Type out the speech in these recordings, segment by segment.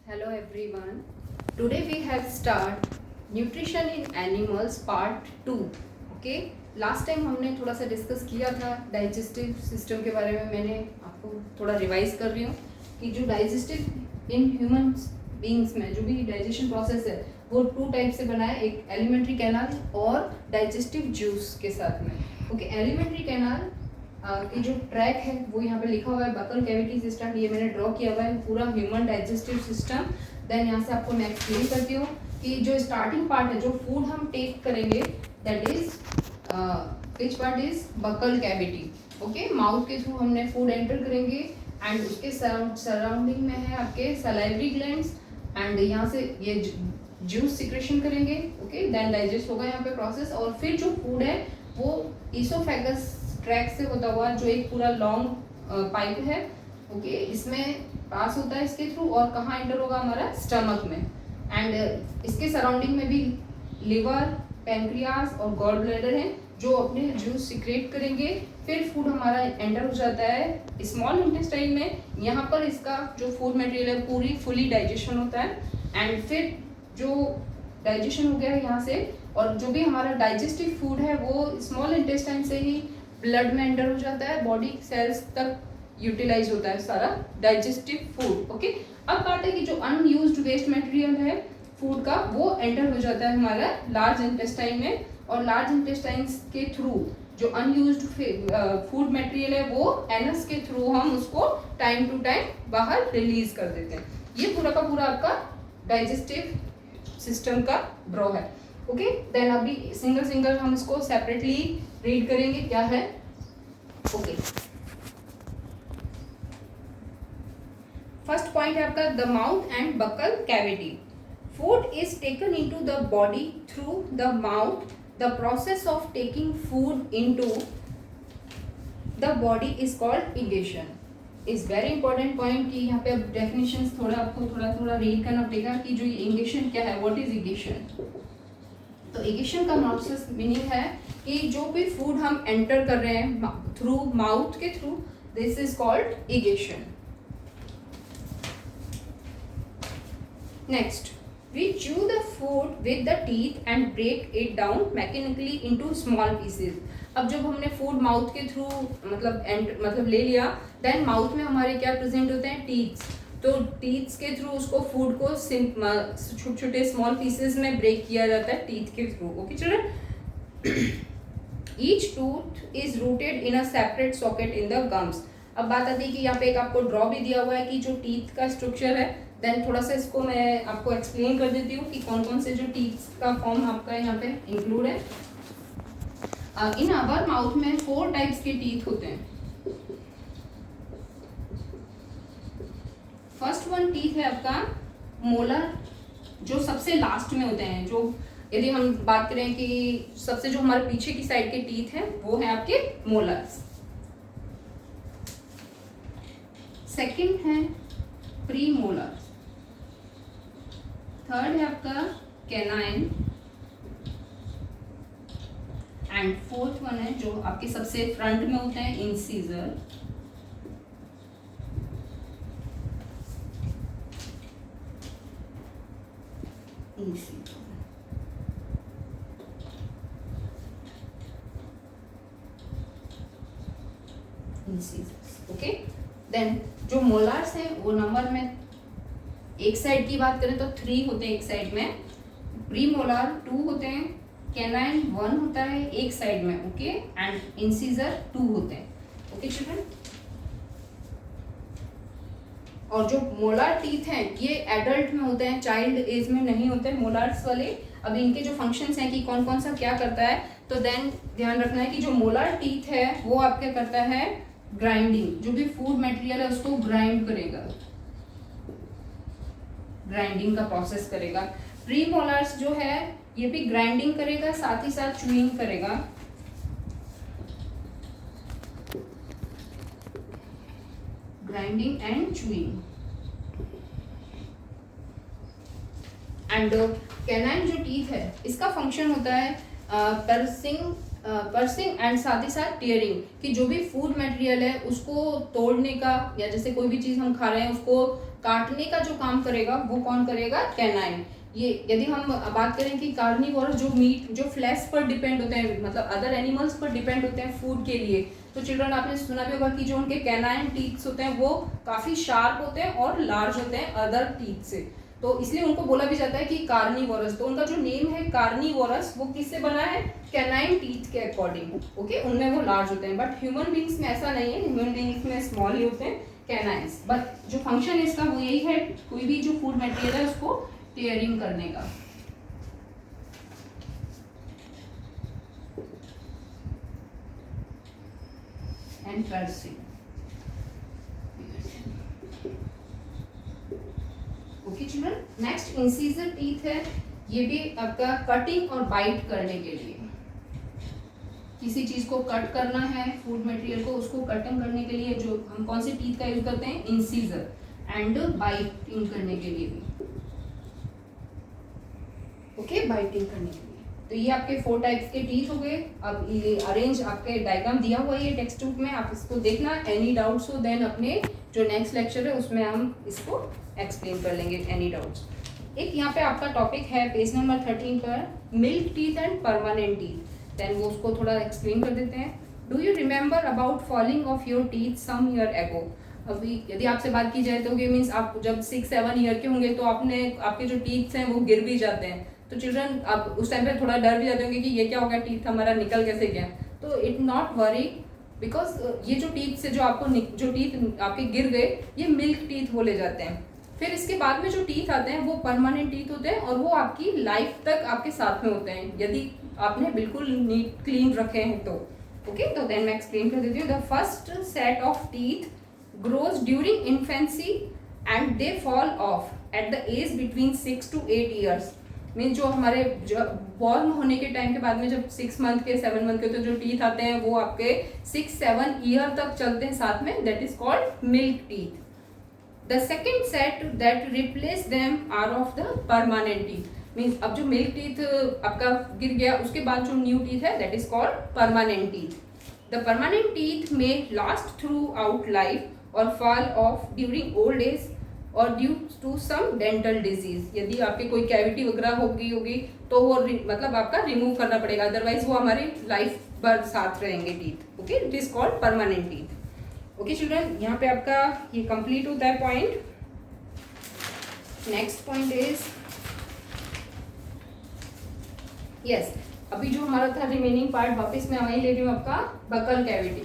Hello everyone. Today we have start nutrition in animals part 2. Okay. Last time हमने थोड़ा सा discuss किया था डाइजेस्टिव सिस्टम के बारे में. मैंने आपको थोड़ा रिवाइज कर रही हूँ कि जो डाइजेस्टिव इन ह्यूमन बींग्स में जो भी डाइजेशन प्रोसेस है वो 2 टाइप से बना है. एक एलिमेंट्री कैनाल और डाइजेस्टिव जूस के साथ में. ओके. एलिमेंट्री कैनाल की जो ट्रैक है वो यहाँ पे लिखा हुआ है बकल कैविटी सिस्टम. ये मैंने ड्रॉ किया हुआ है पूरा ह्यूमन डाइजेस्टिव सिस्टम. देन यहाँ से आपको मैं एक्सप्लेन करती हूँ कि जो स्टार्टिंग पार्ट है जो फूड हम टेक करेंगे that is which part is buccal cavity. Okay. Mouth के थ्रू हमने फूड एंटर करेंगे एंड उसके सराउंडिंग में है आपके सलाइवरी ग्लैंड्स एंड यहाँ से ये जूस सिक्रेशन करेंगे. ओके. देन डाइजेस्ट होगा यहाँ पे प्रोसेस और फिर जो फूड है वो इसोफेगस ट्रैक से होता हुआ जो एक पूरा लॉन्ग पाइप है. ओके. इसमें पास होता है इसके थ्रू और कहाँ एंटर होगा हमारा स्टमक में. एंड इसके सराउंडिंग में भी लिवर, पैंक्रियास और गॉल ब्लैडर हैं जो अपने जूस सिक्रेट करेंगे. फिर फूड हमारा एंटर हो जाता है स्मॉल इंटेस्टाइन में. यहाँ पर इसका जो फूड मटेरियल है पूरी फुली डाइजेशन होता है. एंड फिर जो डाइजेशन हो गया है यहाँ से और जो भी हमारा डाइजेस्टिव फूड है वो स्मॉल इंटेस्टाइन से ही ब्लड में एंटर हो जाता है. बॉडी सेल्स तक यूटिलाइज होता है सारा डाइजेस्टिव फूड. ओके. अब बात है कि जो अनयूज्ड वेस्ट मटेरियल है फूड का वो एंटर हो जाता है हमारा लार्ज इंटेस्टाइन में. और लार्ज इंटेस्टाइन के थ्रू जो अनयूज्ड फूड मटेरियल है वो एनस के थ्रू हम उसको टाइम टू टाइम बाहर रिलीज कर देते हैं. ये पूरा का पूरा आपका डाइजेस्टिव सिस्टम का ड्रॉ है. ओके. देन अभी सिंगल हम इसको सेपरेटली रीड करेंगे क्या है. ओके. फर्स्ट पॉइंट है आपका the mouth and buccal cavity. Food is taken into the body through the mouth. The process of taking food into the body is called ingestion. Is very important point कि यहाँ पे अब definitions आपको थोड़ा read करना पड़ेगा कि जो इगेशन क्या है. What is ingestion. तो इगेशन का प्रोसेस मीनिंग है कि जो भी फूड हम एंटर कर रहे हैं थ्रू माउथ के through this is called ingestion. Next we chew the food with the teeth and break it down mechanically into small pieces. अब जब हमने फूड माउथ के थ्रू मतलब ले लिया देन माउथ में हमारे क्या प्रेजेंट होते हैं टीथ्स. तो टीथ्स के थ्रू उसको फूड को छोटे छोटे स्मॉल पीसेस में ब्रेक किया जाता है टीथ के through. Okay children. Each tooth is rooted in a separate socket in the gums. अब बात आती है कि यहाँ पे एक आपको ड्रॉ भी दिया हुआ है कि जो टीथ का स्ट्रक्चर है. देन थोड़ा सा इसको मैं आपको एक्सप्लेन कर देती हूँ कि कौन कौन से जो टीथ का फॉर्म आपका यहाँ पे इंक्लूड है. इन आवर माउथ में 4 टाइप्स के टीथ होते हैं. फर्स्ट वन टीथ है आपका मोलर जो सबसे लास्ट में होते हैं. जो यदि हम बात करें कि सबसे जो हमारे पीछे की साइड के टीथ हैं वो है आपके मोलर्स. सेकंड है प्री मोलर. थर्ड है आपका कैनाइन एंड फोर्थ वन है जो आपके सबसे फ्रंट में होते हैं इंसीजर. ओके. देन जो मोलार्स हैं वो नंबर में एक साइड की बात करें तो 3 होते हैं एक साइड में. प्री मोलार 2 होते हैं. कैनाइन 1 होता है एक साइड में. ओके. एंड इंसीजर 2 होते हैं. Okay children. और जो मोलार टीथ हैं ये एडल्ट में होते हैं चाइल्ड एज में नहीं होते मोलार्स वाले. अब इनके जो फंक्शंस हैं कि कौन कौन सा क्या करता है तो देन ध्यान रखना है कि जो मोलार टीथ है वो आप क्या करता है ग्राइंडिंग. जो भी फूड मटेरियल है उसको ग्राइंड करेगा. ग्राइंडिंग का प्रोसेस करेगा. प्री मोलार्स जो है ये भी ग्राइंडिंग करेगा साथ ही साथ च्यूइंग करेगा. Grinding and chewing. And canine जो टीथ है इसका फंक्शन होता है पर्सिंग एंड साथ ही साथ टीयरिंग कि जो भी फूड मटेरियल है उसको तोड़ने का या जैसे कोई भी चीज़ हम खा रहे हैं उसको काटने का जो काम करेगा वो कौन करेगा? कैनाइन। ये यदि हम बात करें कि कार्निवोरस जो मीट जो फ्लैश पर डिपेंड होते हैं, मतलब अदर एनिमल्स पर डिपेंड होते हैं फूड के लिए, तो चिल्ड्रन आपने सुना भी होगा कि जो उनके कैनाइन टीथ्स होते हैं वो काफ़ी शार्प होते हैं और लार्ज होते हैं अदर टीथ से, तो इसलिए उनको बोला भी जाता है कि कार्निवोरस। तो उनका जो नेम है कार्निवोरस वो किससे बना है? कैनाइन टीथ के अकॉर्डिंग। ओके, उनमें वो लार्ज होते हैं, बट ह्यूमन बींग्स में ऐसा नहीं है, ह्यूमन बींग्स में स्मॉल ही होते हैं कैनाइन्स। बट जो फंक्शन इसका वो यही है, कोई भी जो फूड मटेरियल है उसको टेयरिंग करने का। And tracing. Okay children, next incisor teeth है। ये भी आपका कटिंग और बाइट करने के लिए, किसी चीज को कट करना है, फूड मटेरियल को, उसको कटिंग करने के लिए जो हम कौन सी टीथ का यूज करते हैं? इंसीजर। एंड बाइटिंग करने के लिए भी। ओके, बाइटिंग करने के लिए। तो ये आपके 4 टाइप्स के टीथ हो गए। अब ये अरेंज आपके डायग्राम दिया हुआ है टेक्स्ट बुक में, आप इसको देखना। एनी डाउट्स हो देन अपने जो नेक्स्ट लेक्चर है उसमें हम इसको एक्सप्लेन कर लेंगे, एनी डाउट्स। एक यहाँ पे आपका टॉपिक है पेज नंबर 13 पर, milk teeth and permanent teeth. Then वो उसको थोड़ा एक्सप्लेन कर देते हैं। Do you remember about falling off your teeth some year ago? अभी यदि आपसे बात की जाए तो ये मीन्स आप जब 6-7 ईयर के होंगे तो आपके जो टीथ्स हैं वो गिर भी जाते हैं। तो चिल्ड्रन आप उस टाइम पे थोड़ा डर भी जाते होंगे कि ये क्या होगा, टीथ हमारा निकल कैसे गया। तो इट नॉट वरी, बिकॉज ये जो टीथ से जो टीथ आपके गिर गए ये मिल्क टीथ बोले जाते हैं। फिर इसके बाद में जो टीथ आते हैं वो परमानेंट टीथ होते हैं और वो आपकी लाइफ तक आपके साथ में होते हैं यदि आपने बिल्कुल नीट क्लीन रखे हैं तो। ओके, तो देन मैं एक्सप्लेन कर देती हूँ। The first set of teeth grows during infancy and they fall off at the age between 6 to 8 years. Mean जो हमारे बॉर्न होने के टाइम के बाद में जब 6 मंथ के 7 मंथ के तो जो टीथ आते हैं वो आपके 6-7 ईयर तक चलते हैं साथ में, that is called milk teeth. The second set that replace them are of the permanent teeth. Means अब जो मिल्क टीथ आपका गिर गया उसके बाद जो न्यू टीथ है that is called permanent teeth. The permanent teeth में लास्ट थ्रू आउट लाइफ और fall off during old age और due to some dental disease. यदि आपके कोई कैविटी वगैरह होगी तो वो मतलब आपका रिमूव करना पड़ेगा, अदरवाइज वो हमारी लाइफ भर साथ रहेंगे teeth. Okay, it is called permanent teeth. Okay children, यहाँ पे आपका ये कंप्लीट होता है point. Next point is yes, अभी जो हमारा था रिमेनिंग पार्ट वापस मैं वहीं ले रही हूँ आपका बकल कैविटी।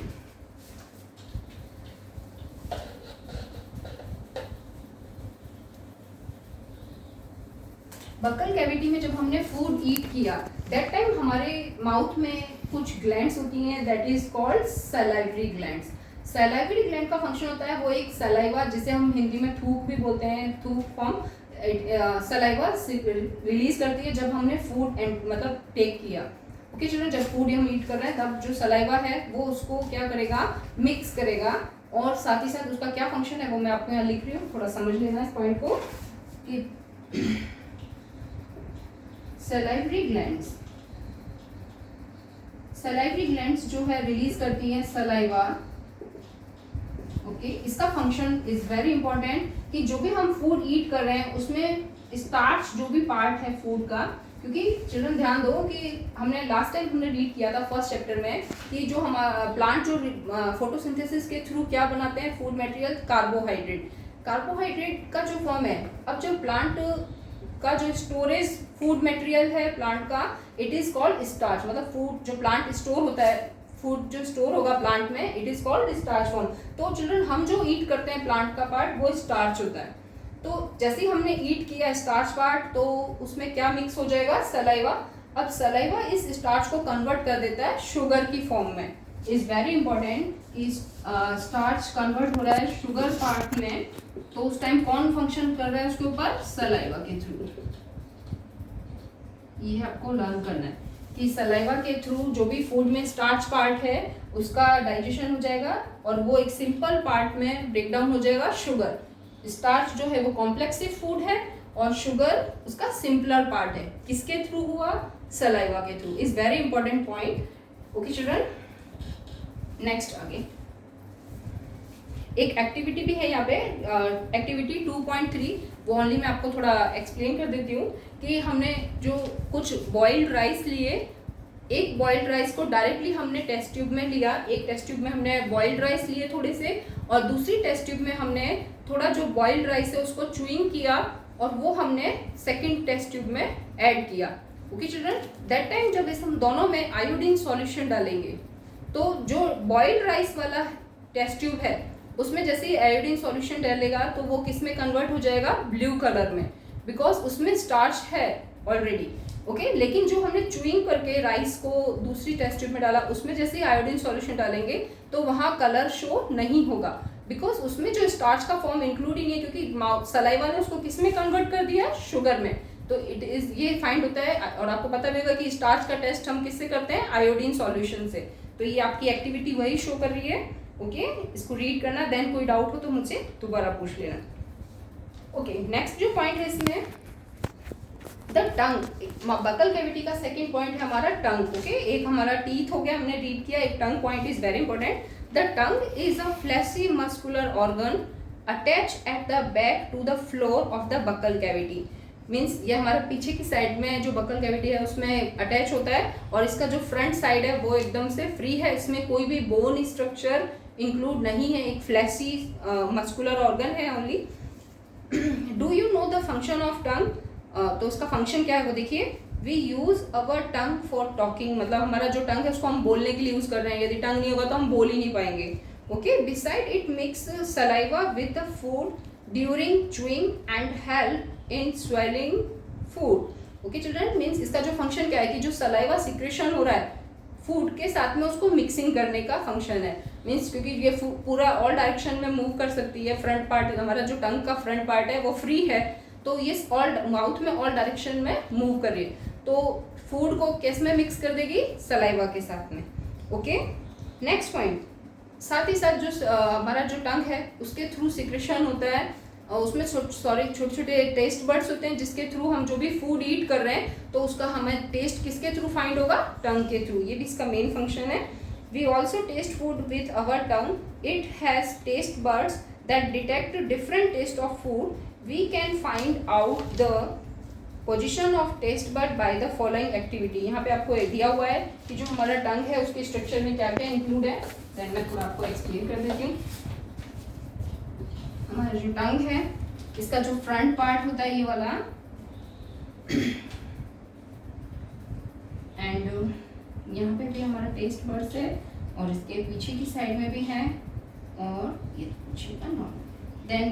बकल कैविटी में जब हमने फूड ईट किया दैट टाइम हमारे माउथ में कुछ ग्लैंड्स होती हैं, that is called salivary glands. Salivary gland का फंक्शन होता है वो एक सलाइवा, जिसे हम हिंदी में थूक भी बोलते हैं, थूक फॉर्म सलाइवा रिलीज करती है जब हमने फूड मतलब टेक किया। ओके चिल्ड्रन, जब फूड हम ईट कर रहे हैं तब जो सलाइवा है वो उसको क्या करेगा, मिक्स करेगा, और साथ ही साथ उसका क्या फंक्शन है वो मैं आपको यहाँ लिख रही हूँ, थोड़ा समझ लेना इस पॉइंट को कि सलाइवरी ग्लैंड्स जो है रिलीज करती हैं सलाइवा। ओके, इसका फंक्शन इज वेरी इंपॉर्टेंट कि जो भी हम फूड ईट कर रहे हैं उसमें स्टार्च जो भी पार्ट है फूड का, क्योंकि चिल्ड्रन ध्यान दो कि हमने लास्ट टाइम हमने रीड किया था फर्स्ट चैप्टर में कि जो हमारा प्लांट जो फोटोसिंथेसिस के थ्रू क्या बनाते हैं फूड मटेरियल, कार्बोहाइड्रेट का जो फॉर्म है। अब जो प्लांट का जो स्टोरेज फूड मटेरियल है प्लांट का, इट इज कॉल्ड स्टार्च। मतलब फूड जो प्लांट स्टोर होता है, फूड जो स्टोर होगा प्लांट में, it is called starch form. तो चिल्ड्रन हम जो ईट करते हैं प्लांट का पार्ट वो स्टार्च होता है। तो जैसे ही हमने ईट किया स्टार्च पार्ट तो उसमें क्या मिक्स हो जाएगा, सलाइवा। अब सलाइवा इस स्टार्च को कन्वर्ट कर देता है शुगर की फॉर्म में। इज वेरी इंपॉर्टेंट कि स्टार्च कन्वर्ट हो रहा है शुगर पार्ट में, तो उस टाइम कौन फंक्शन कर रहा है उसके ऊपर, सलाइवा के थ्रू। ये आपको लर्न करना है कि सलाइवा के थ्रू जो भी फूड में स्टार्च पार्ट है उसका डाइजेशन हो जाएगा और वो एक सिंपल पार्ट में ब्रेक डाउन हो जाएगा शुगर। स्टार्च जो है वो कॉम्प्लेक्सिव फूड है और शुगर उसका सिंपलर पार्ट है। किसके थ्रू हुआ, सलाइवा के through. Is very important point. Okay children, next आगे एक एक्टिविटी भी है यहाँ पे, एक्टिविटी 2.3, वो ओनली मैं आपको थोड़ा एक्सप्लेन कर देती हूँ कि हमने जो कुछ बॉइल्ड राइस लिए, एक बॉइल्ड राइस को डायरेक्टली हमने टेस्ट ट्यूब में लिया, एक टेस्ट ट्यूब में हमने बॉइल्ड राइस लिए थोड़े से, और दूसरी टेस्ट ट्यूब में हमने थोड़ा जो बॉइल्ड राइस है उसको च्यूइंग किया और वो हमने सेकंड टेस्ट ट्यूब में ऐड किया। ओके चिल्ड्रन, दैट टाइम जब इस हम दोनों में आयोडीन सॉल्यूशन डालेंगे तो जो बॉइल्ड राइस वाला टेस्ट ट्यूब है उसमें जैसे ही आयोडीन सॉल्यूशन डालेगा तो वो किस में कन्वर्ट हो जाएगा, ब्लू कलर में, बिकॉज उसमें स्टार्च है ऑलरेडी। ओके, लेकिन जो हमने च्यूइंग करके राइस को दूसरी टेस्ट ट्यूब में डाला उसमें जैसे ही आयोडीन सॉल्यूशन डालेंगे तो वहाँ कलर शो नहीं होगा, बिकॉज उसमें जो स्टार्च का फॉर्म इंक्लूड ही नहीं है, क्योंकि सलाइवा ने उसको किस में कन्वर्ट कर दिया, शुगर में। तो इट इज ये फाइंड होता है, और आपको पता भी होगा कि स्टार्च का टेस्ट हम किससे करते हैं, आयोडीन सॉल्यूशन से। तो ये आपकी एक्टिविटी वही शो कर रही है। ओके, इसको रीड करना, देन कोई डाउट हो तो मुझसे दोबारा पूछ लेना। ओके, नेक्स्ट जो पॉइंट है इसमें, द टंग, बकल कैविटी का सेकेंड पॉइंट है हमारा टंग। ओके, एक हमारा टीथ हो गया, हमने रीड किया, एक tongue point is very important. The tongue is a fleshy muscular organ attach at the back to the floor of the buccal cavity. Means ये हमारा पीछे की साइड में जो बकल कैविटी है उसमें अटैच होता है, और इसका जो फ्रंट साइड है वो एकदम से फ्री है, इसमें कोई भी बोन स्ट्रक्चर इंक्लूड नहीं है, एक फ्लैशी मस्कुलर ऑर्गन है only. Do you know the function of tongue? तो उसका फंक्शन क्या है वो देखिए, we use our tongue for talking, मतलब हमारा जो टंग है उसको हम बोलने के लिए यूज कर रहे हैं, यदि टंग नहीं होगा तो हम बोल ही नहीं पाएंगे। Okay, beside it mix saliva with the food during chewing and help in swelling food. Okay children, means इसका जो फंक्शन क्या है कि जो सलाइवा सिक्रेशन हो रहा है फूड के साथ में उसको मिक्सिंग करने का फंक्शन है। मीन्स क्योंकि ये पूरा ऑल डायरेक्शन में मूव कर सकती है, फ्रंट पार्ट हमारा जो टंग का फ्रंट पार्ट है वो फ्री है, तो ये ऑल माउथ में ऑल डायरेक्शन में मूव कर रही है, तो फूड को किस में मिक्स कर देगी, सलाइवा के साथ में। ओके, नेक्स्ट पॉइंट, साथ ही साथ जो हमारा जो टंग है उसके थ्रू सिक्रेशन होता है, उसमें छोटे छोटे टेस्ट बर्ड्स होते हैं जिसके थ्रू हम जो भी फूड ईट कर रहे हैं तो उसका हमें टेस्ट किसके थ्रू फाइंड होगा, टंग के थ्रू। ये भी इसका मेन फंक्शन है। We also taste food with our tongue, it has taste birds that detect different taste of food. We can find out the position of taste bird by the following activity. यहाँ पे आपको दिया हुआ है कि जो हमारा टंग है उसके स्ट्रक्चर में क्या क्या इंक्लूड है, देन मैं थोड़ा आपको एक्सप्लेन कर देती हूँ। हमारा जो टंग है इसका जो फ्रंट पार्ट होता है ये वाला, एंड यहाँ पे भी हमारा टेस्ट बर्ड्स है, और इसके पीछे की साइड में भी है, और ये पीछे का नॉर्मल। देन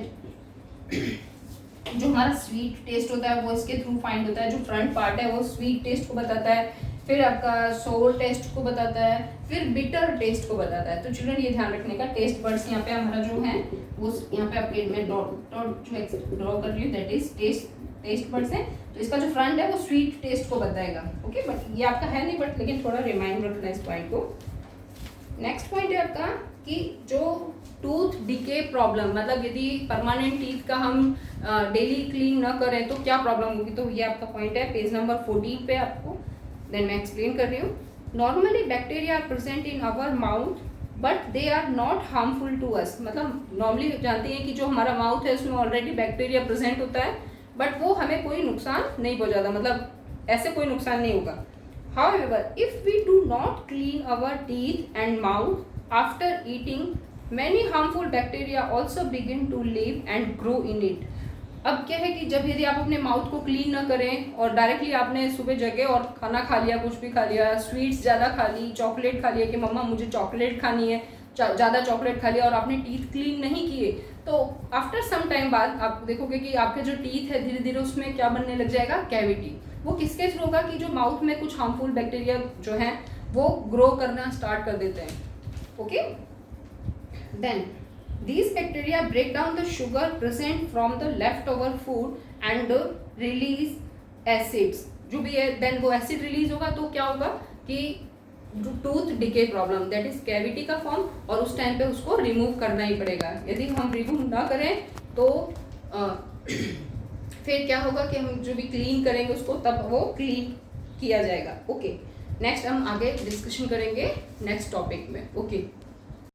जो हमारा स्वीट टेस्ट होता है वो इसके थ्रू फाइंड होता है, जो फ्रंट पार्ट है वो स्वीट टेस्ट को बताता है, फिर आपका सोर टेस्ट को बताता है, फिर बिटर टेस्ट को बताता है। तो चिल्ड्रन ये ध्यान रखने का, टेस्ट बर्ड्स यहाँ पे हमारा जो है वो यहाँ पे आपके में डॉट जो ड्रॉ कर रही हूँ दैट इज टेस्ट बर्ड्स है, तो इसका जो फ्रंट है वो स्वीट टेस्ट को बताएगा। ओके, बट ये आपका है नहीं, बट लेकिन थोड़ा रिमाइंड रखना इस पॉइंट को। नेक्स्ट पॉइंट है आपका कि जो टूथ डिके प्रॉब्लम, मतलब यदि परमानेंट टीथ का हम डेली क्लीन न करें तो क्या प्रॉब्लम होगी, तो ये आपका पॉइंट है पेज नंबर 14 पे आपको। देन मैं एक्सप्लेन कर रही हूँ। Normally bacteria are present in our mouth but they are not harmful to us, मतलब नॉर्मली जानते हैं कि जो हमारा माउथ है उसमें ऑलरेडी बैक्टीरिया प्रेजेंट होता है, बट वो हमें कोई नुकसान नहीं पहुँचाता, मतलब ऐसे कोई नुकसान नहीं होगा। However, if we do not clean our teeth and mouth after eating, many harmful bacteria also begin to live and grow in it. अब क्या है कि जब यदि आप अपने माउथ को क्लीन ना करें और डायरेक्टली आपने सुबह जगह और खाना खा लिया, कुछ भी खा लिया, स्वीट्स ज़्यादा खा ली, चॉकलेट खा लिया कि मम्मा मुझे चॉकलेट खानी है, ज़्यादा चॉकलेट खा लिया और आपने टीथ क्लीन नहीं किए, तो आफ्टर सम टाइम बाद आप देखोगे कि आपके जो टीथ है धीरे धीरे उसमें क्या बनने लग जाएगा, कैविटी। वो किसके थ्रू होगा कि जो माउथ में कुछ हार्मफुल बैक्टीरिया जो हैं वो ग्रो करना स्टार्ट कर देते हैं। Okay, then these bacteria break down the sugar present from the leftover food and release acids, जो भी है, देन वो एसिड रिलीज होगा तो क्या होगा कि tooth decay problem that is cavity का फॉर्म, और उस टाइम पे उसको रिमूव करना ही पड़ेगा। यदि हम रिमूव ना करें तो फिर क्या होगा कि हम जो भी क्लीन करेंगे उसको तब वो क्लीन किया जाएगा। ओके, नेक्स्ट हम आगे डिस्कशन करेंगे नेक्स्ट टॉपिक में। ओके।